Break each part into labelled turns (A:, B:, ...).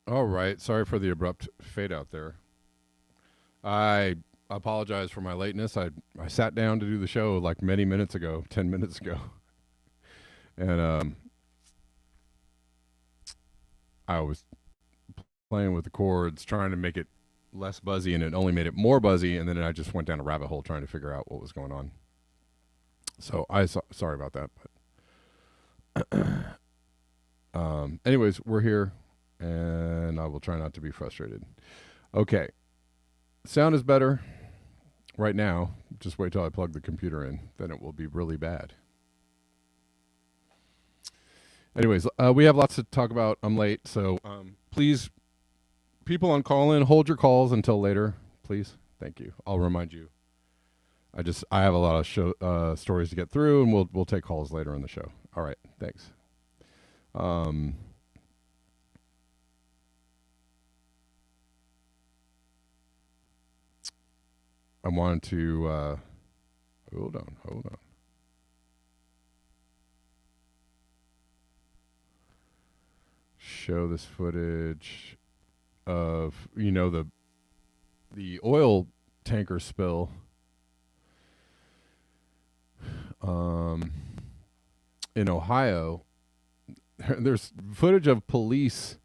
A: All right. Sorry for the abrupt fade out there. I apologize for my lateness. I sat down to do the show like many minutes ago, 10 minutes ago. And I was playing with the chords, trying to make it less buzzy, and it only made it more buzzy. And then I just went down a rabbit hole trying to figure out what was going on. So sorry about that. But anyways, we're here, and I will try not to be frustrated. Okay. Sound is better right now. Just wait till I plug the computer in. Then it will be really bad. Anyways, we have lots to talk about. I'm late, so please, people on call in, hold your calls until later, please. Thank you. I'll remind you. I have a lot of show stories to get through, and we'll take calls later in the show. All right, thanks. I wanted to hold on. Show this footage of the oil tanker spill in Ohio. There's footage of police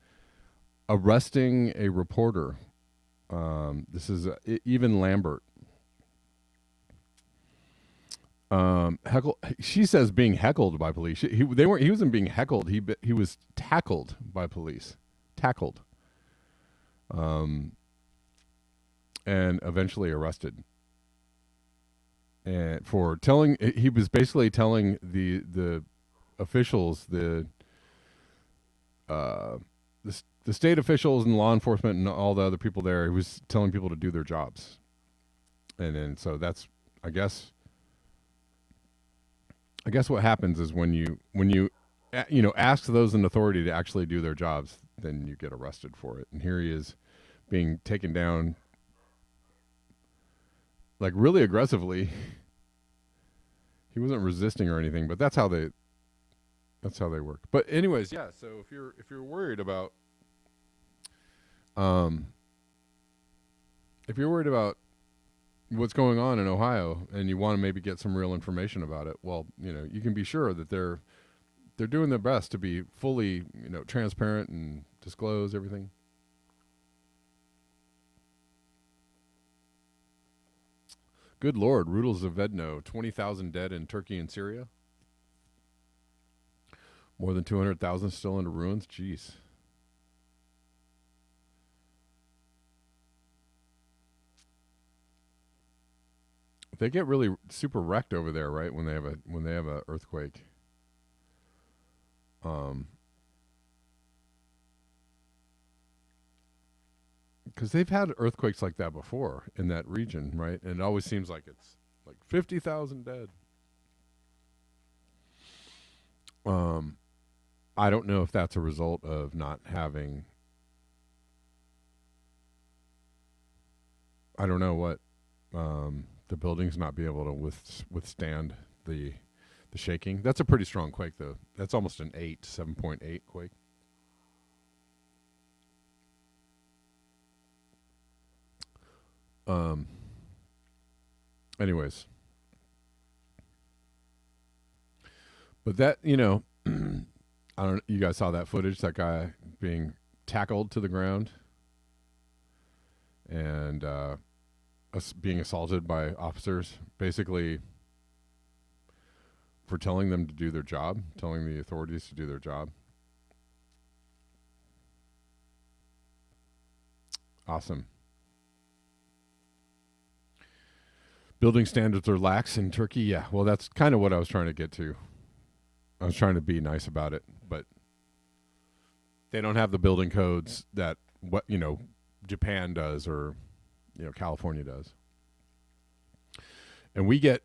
A: arresting a reporter. This is Even Lambert. She says being heckled by police. He wasn't being heckled. He was tackled by police. Tackled. And eventually arrested. And for he was basically telling the officials, the state officials and law enforcement and all the other people there, he was telling people to do their jobs. And then so that's, I guess what happens is when you ask those in authority to actually do their jobs, then you get arrested for it. And here he is being taken down like really aggressively. He wasn't resisting or anything, but that's how they work. But anyways, yeah, so if you're worried about what's going on in Ohio and you want to maybe get some real information about it, well, you can be sure that they're doing their best to be fully, transparent and disclose everything. Good Lord, Rudel Zavedno, 20,000 dead in Turkey and Syria. More than 200,000 still in ruins. Jeez. They get really super wrecked over there, right? When they have a earthquake. Because they've had earthquakes like that before in that region, right? And it always seems like it's like 50,000 dead. I don't know if that's a result of not having. I don't know what the buildings not be able to withstand the shaking. That's a pretty strong quake, though. That's almost an 7.8 quake. Anyways, but that I don't. You guys saw that footage? That guy being tackled to the ground and being assaulted by officers, basically for telling them to do their job, telling the authorities to do their job. Awesome. building standards are lax in Turkey. Yeah, well, that's kind of what I was trying to get to. I was trying to be nice about it, but they don't have the building codes that what Japan does or California does. And we get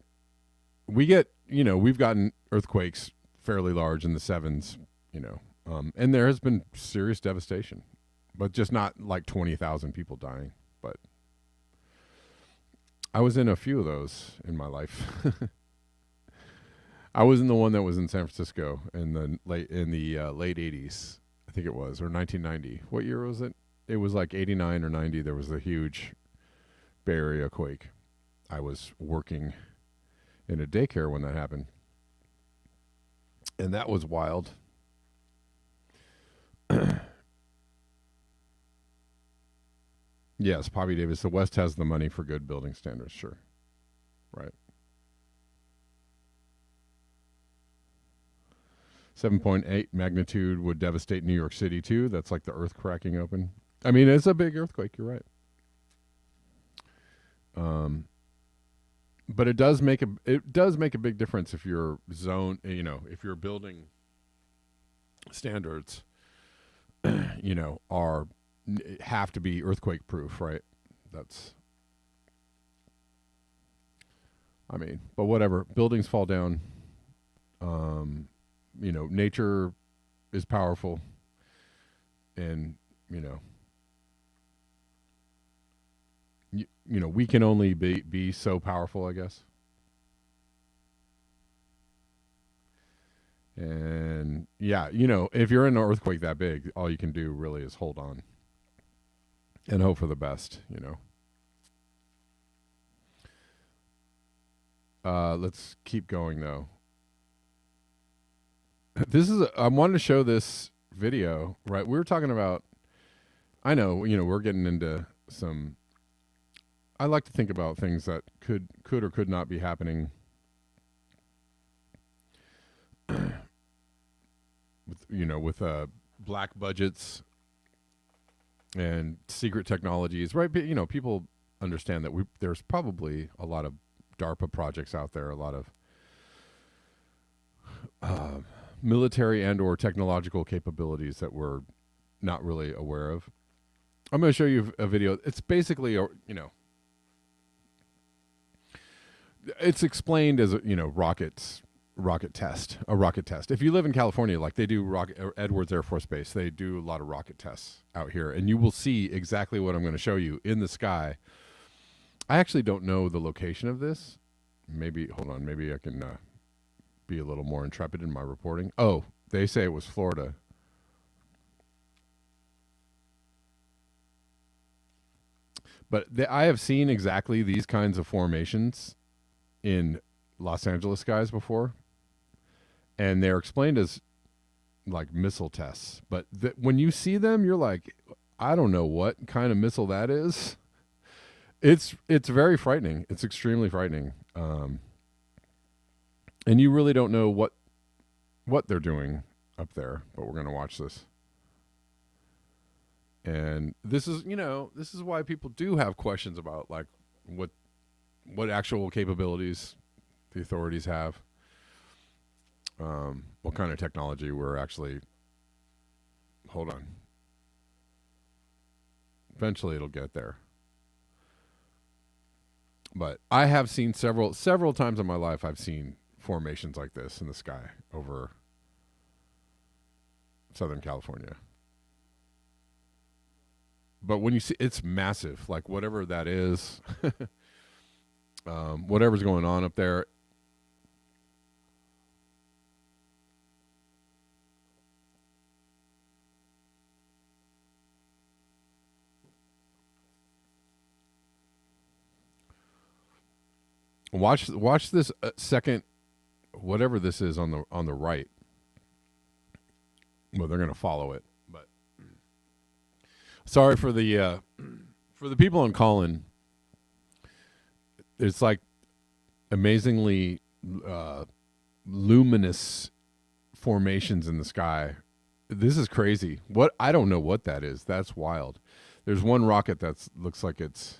A: we've gotten earthquakes fairly large in the sevens, and there has been serious devastation, but just not like 20,000 people dying. But I was in a few of those in my life. I was in the one that was in San Francisco in the late 80s, I think it was, or 1990. What year was it? It was like 89 or 90. There was a huge Bay Area quake. I was working in a daycare when that happened. And that was wild. Yes, Poppy Davis. The West has the money for good building standards. Sure. Right. 7.8 magnitude would devastate New York City too. That's like the earth cracking open. I mean, it's a big earthquake. You're right. But it does make a big difference if your zone, if your building standards, have to be earthquake proof, right? But whatever. Buildings fall down. Nature is powerful, and we can only be so powerful, I guess. And yeah, if you're in an earthquake that big, all you can do really is hold on and hope for the best, Let's keep going though. I wanted to show this video, right? We were talking about, I know, we're getting into some, I like to think about things that could or could not be happening with black budgets and secret technologies, right? But, people understand that there's probably a lot of DARPA projects out there, a lot of military and or technological capabilities that we're not really aware of. I'm going to show you a video. It's basically, it's explained as a rocket test. If you live in California, like they do Edwards Air Force Base, they do a lot of rocket tests out here, and you will see exactly what I'm going to show you in the sky. I actually don't know the location of this. Maybe I can be a little more intrepid in my reporting. Oh, they say it was Florida. But I have seen exactly these kinds of formations in Los Angeles skies before, and they're explained as like missile tests. But when you see them, you're like, I don't know what kind of missile that is. It's very frightening. It's extremely frightening. And you really don't know what they're doing up there, but we're going to watch this. And this is why people do have questions about like what actual capabilities the authorities have, what kind of technology we're actually. Hold on. Eventually, it'll get there. But I have seen several times in my life. I've seen formations like this in the sky over Southern California. But when you see, it's massive. Like whatever that is, whatever's going on up there. Watch this second, whatever this is on the right. Well, they're going to follow it, but sorry for the people on call-in. It's like amazingly luminous formations in the sky. This is crazy. I don't know what that is. That's wild. There's one rocket that looks like it's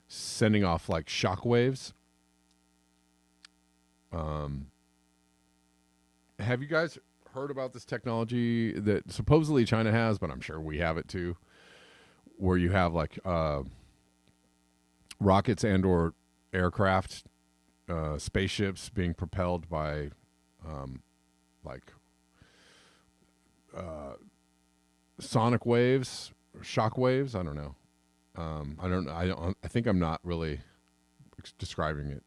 A: sending off like shock waves. Um, have you guys heard about this technology that supposedly China has, but I'm sure we have it too, where you have like rockets and or aircraft, spaceships being propelled by like sonic waves, shock waves. I don't know. I think I'm not really describing it.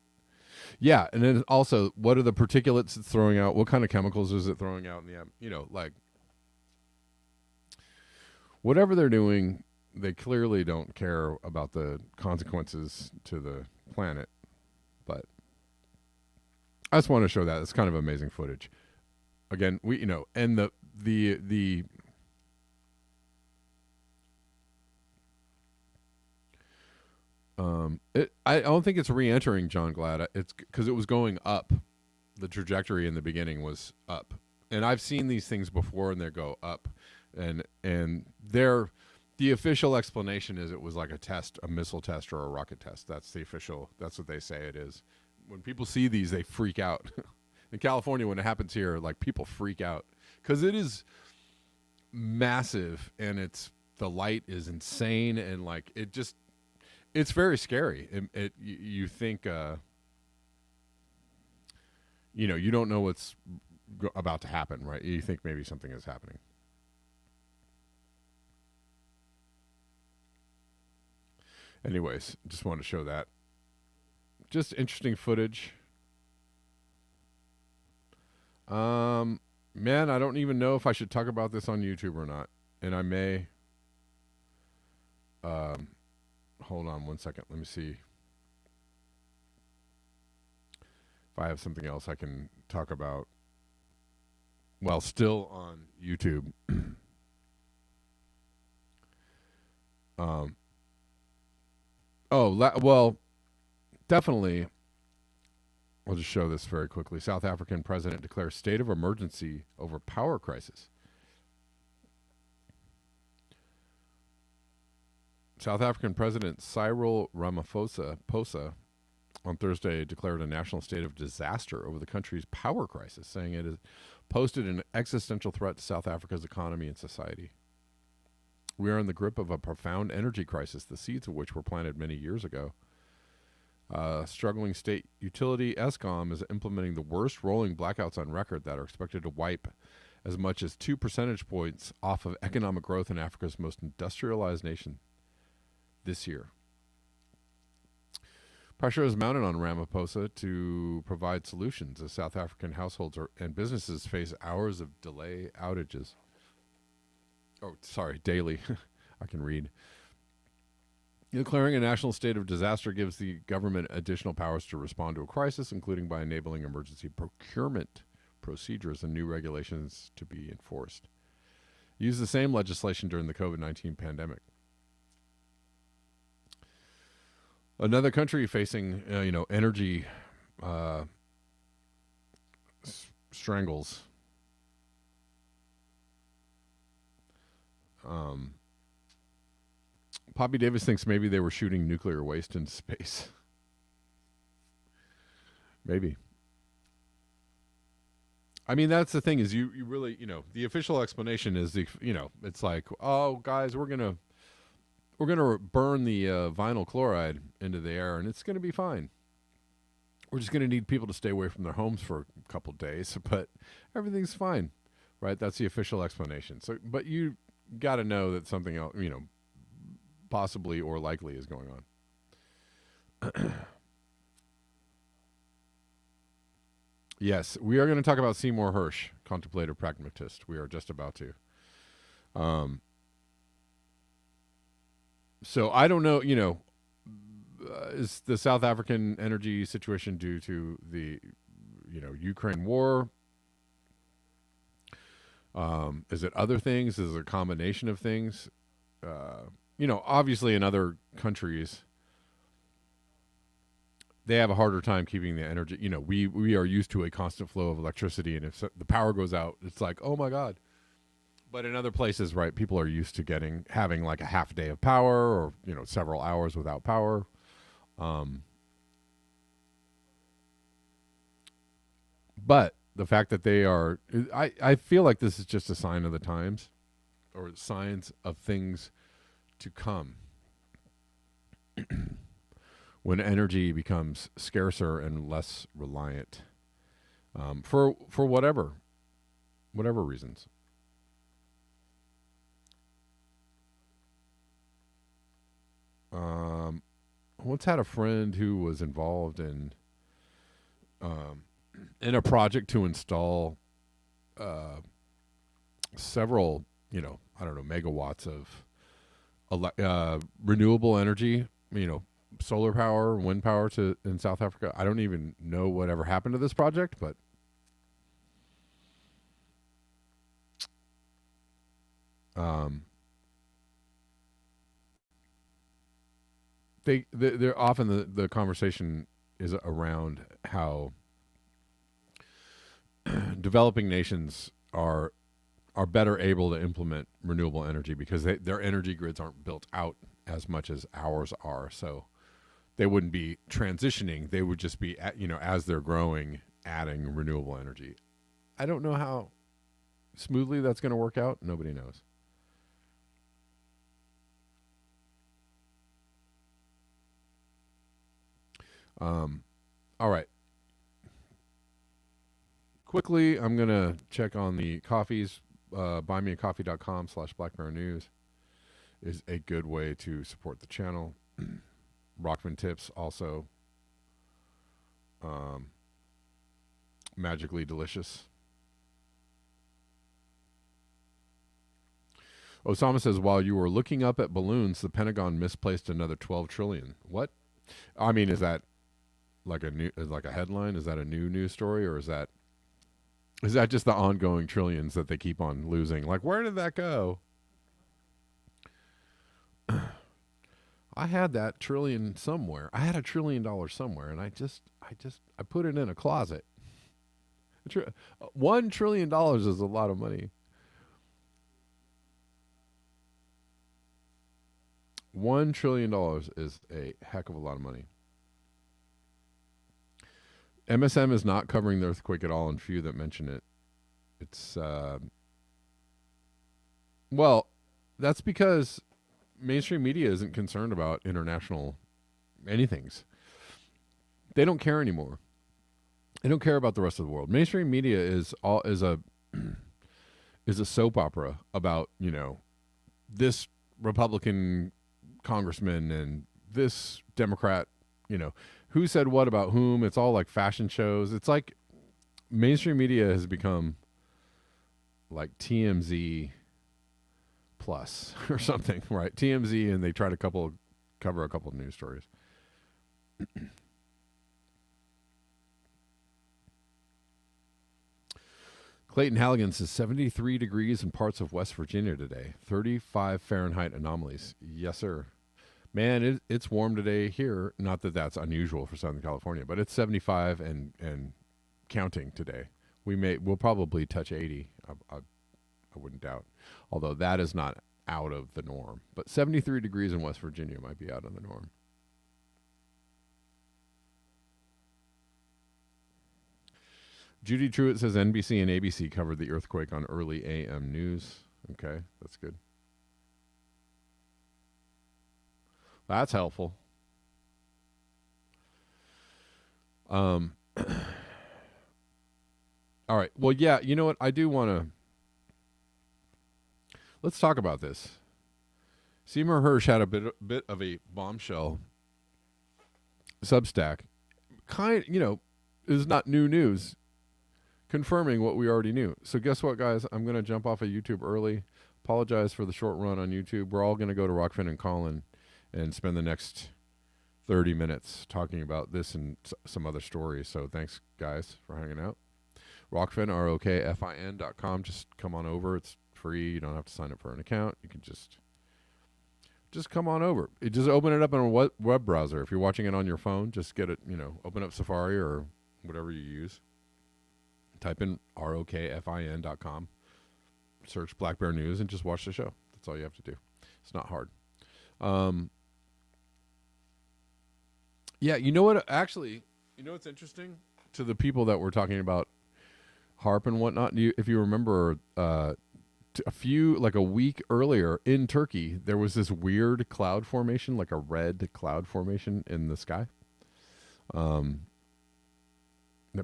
A: Yeah, and then also, what are the particulates it's throwing out? What kind of chemicals is it throwing out in the atmosphere? Like whatever they're doing, they clearly don't care about the consequences to the planet. But I just want to show that it's kind of amazing footage. Again, and the I don't think it's re-entering John Glad. It's because it was going up. The trajectory in the beginning was up, and I've seen these things before, and they go up, and the official explanation is it was like a test, a missile test or a rocket test. That's the official. That's what they say it is. When people see these, they freak out. In California, when it happens here, like people freak out because it is massive, and the light is insane, and like it's very scary. You think, you don't know what's about to happen, right? You think maybe something is happening. Anyways, just wanted to show that. Just interesting footage. Man, I don't even know if I should talk about this on YouTube or not, and I may. Hold on one second. Let me see if I have something else I can talk about while still on YouTube. Well, definitely. I'll just show this very quickly. South African president declares state of emergency over power crisis. South African President Cyril Ramaphosa on Thursday declared a national state of disaster over the country's power crisis, saying it has posed an existential threat to South Africa's economy and society. We are in the grip of a profound energy crisis, the seeds of which were planted many years ago. Struggling state utility Eskom is implementing the worst rolling blackouts on record that are expected to wipe as much as 2 percentage points off of economic growth in Africa's most industrialized nation this year. Pressure is mounted on Ramaphosa to provide solutions as South African households and businesses face hours of delay outages. Oh, sorry, daily. I can read. Declaring a national state of disaster gives the government additional powers to respond to a crisis, including by enabling emergency procurement procedures and new regulations to be enforced. Use the same legislation during the COVID-19 pandemic. Another country facing, energy strangles. Poppy Davis thinks maybe they were shooting nuclear waste into space. Maybe. I mean, that's the thing is you really, the official explanation is it's like, oh, guys, we're gonna burn the vinyl chloride into the air, and it's gonna be fine. We're just gonna need people to stay away from their homes for a couple days, but everything's fine, right? That's the official explanation. So, but you got to know that something else, possibly or likely is going on. Yes, we are going to talk about Seymour Hersh, contemplative pragmatist. We are just about to. So I don't know, is the South African energy situation due to the, Ukraine war? Is it other things? Is it a combination of things? Obviously in other countries, they have a harder time keeping the energy. We are used to a constant flow of electricity, and if the power goes out, it's like, oh my God. But in other places, right, people are used to having like a half a day of power or, several hours without power. But the fact that they are, I feel like this is just a sign of the times, or signs of things to come, when energy becomes scarcer and less reliant, for whatever reasons. Um, once had a friend who was involved um, in a project to install uh, several, I don't know, megawatts of renewable energy, solar power, wind power to in South Africa. I don't even know whatever happened to this project, but um, they're often the conversation is around how developing nations are better able to implement renewable energy because their energy grids aren't built out as much as ours are. So they wouldn't be transitioning. They would just be, as they're growing, adding renewable energy. I don't know how smoothly that's going to work out. Nobody knows. All right. Quickly, I'm going to check on the coffees. Buymeacoffee.com/blackbearnews is a good way to support the channel. Rockman Tips also um, magically delicious. Osama says, while you were looking up at balloons, the Pentagon misplaced another 12 trillion. What? I mean, is that like a headline? Is that a new news story, or is that just the ongoing trillions that they keep on losing? Like, where did that go? I had that trillion somewhere. I had $1 trillion somewhere, and I put it in a closet. $1 trillion is a lot of money. $1 trillion is a heck of a lot of money. MSM is not covering the earthquake at all, and few that mention it. It's well, that's because mainstream media isn't concerned about international anythings. They don't care anymore. They don't care about the rest of the world. Mainstream media is a is a soap opera about, this Republican congressman and this Democrat, who said what about whom. It's all like fashion shows. It's like mainstream media has become like TMZ plus or something, right? TMZ, and they try to cover a couple of news stories. Clayton Halligan says 73 degrees in parts of West Virginia today. 35 Fahrenheit anomalies. Yes, sir. Man, it's warm today here. Not that that's unusual for Southern California, but it's 75 and counting today. We'll probably touch 80. I wouldn't doubt. Although that is not out of the norm. But 73 degrees in West Virginia might be out of the norm. Judy Truitt says NBC and ABC covered the earthquake on early AM news. Okay, that's good. That's helpful. All right. Well, yeah, you know what? I do want to. Let's talk about this. Seymour Hersh had a bit of a bombshell Substack. Is not new news, confirming what we already knew. So guess what, guys? I'm going to jump off of YouTube early. Apologize for the short run on YouTube. We're all going to go to Rockfin and Colin and spend the next 30 minutes talking about this and some other stories. So thanks, guys, for hanging out. Rockfin, ROKFIN.com. Just come on over. It's free. You don't have to sign up for an account. You can just come on over. Just open it up in a web browser. If you're watching it on your phone, just get it, open up Safari or whatever you use. Type in ROKFIN.com. Search Black Bear News and just watch the show. That's all you have to do. It's not hard. Yeah, you know what? Actually, you know what's interesting? To the people that we're talking about HARP and whatnot. If you remember, a week earlier in Turkey, there was this weird cloud formation, like a red cloud formation in the sky. That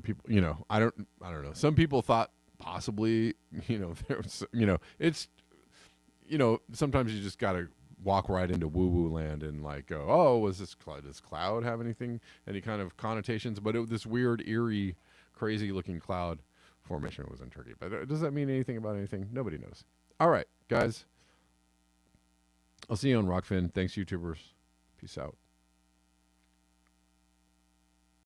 A: people, I don't know. Some people thought possibly, there was, it's, sometimes you just got to walk right into woo-woo land and like go, oh, does cloud have any kind of connotations? But this weird, eerie, crazy-looking cloud formation was in Turkey. But does that mean anything about anything? Nobody knows. All right, guys. I'll see you on Rockfin. Thanks, YouTubers. Peace out.